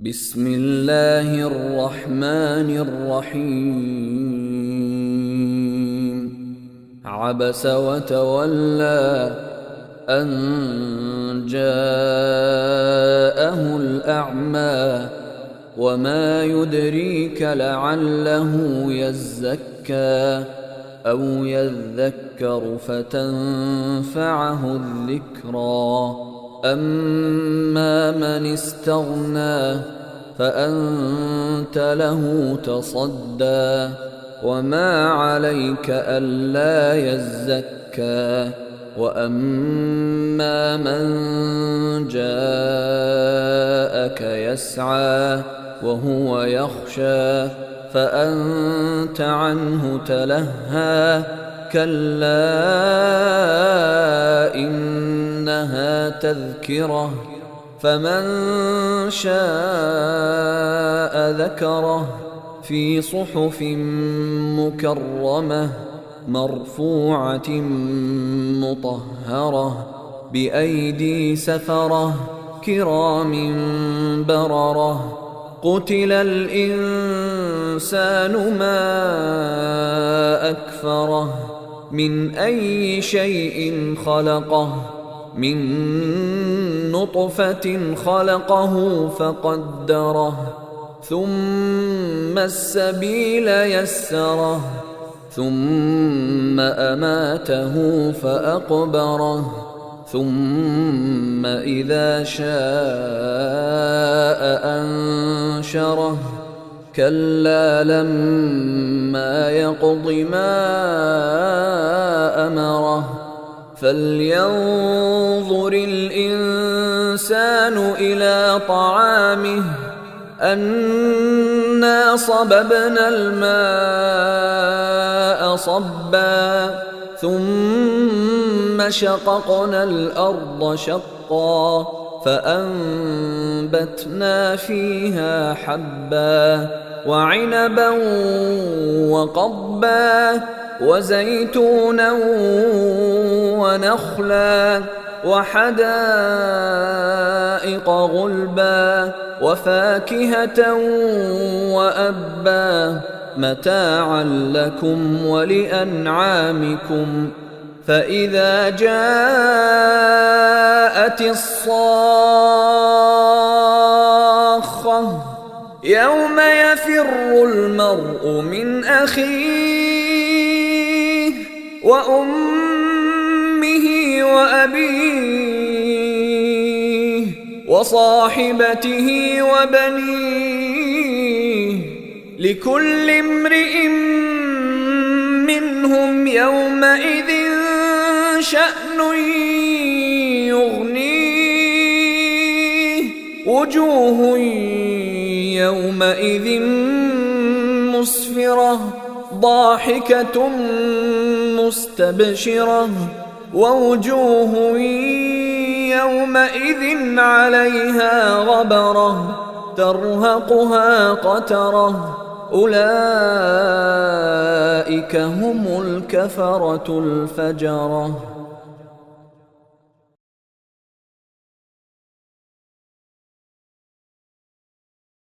بسم الله الرحمن الرحيم عبس وتولى أن جاءه الأعمى وما يدريك لعله يزكى أو يذكر فتنفعه الذكرى أما من استغنى فأنت له تصدى وما عليك ألا يزكى وأما من جاءك يسعى وهو يخشى فأنت عنه تلهى كلا إنها تذكرة فمن شاء ذكره في صحف مكرمة مرفوعة مطهرة بأيدي سفرة كرام بررة قتل الإنسان ما أكفره من أي شيء خلقه من نطفة خلقه فقدره ثم السبيل يسره ثم أماته فأقبره ثم إذا شاء أنشره كلا لما يقض ما أمره فلينظر الإنسان إلى طعامه أنا صببنا الماء صبا ثم شققنا الأرض شقا فأنبتنا فيها حبا وعنبا وقضبا وزيتونا ونخلا وحدائق غلبا وفاكهة وأبا متاعا لكم ولأنعامكم فإذا جاءت الصاخة يوم يفر المرء من أخيه وأمه وأبيه وصاحبته وبنيه لكل امرئ منهم يومئذ شأن يغنيه وجوه يومئذ مسفرة ضاحكة مستبشرة ووجوه يومئذ عليها غبرة ترهقها قترة أولئك هم الكفرة الفجرة.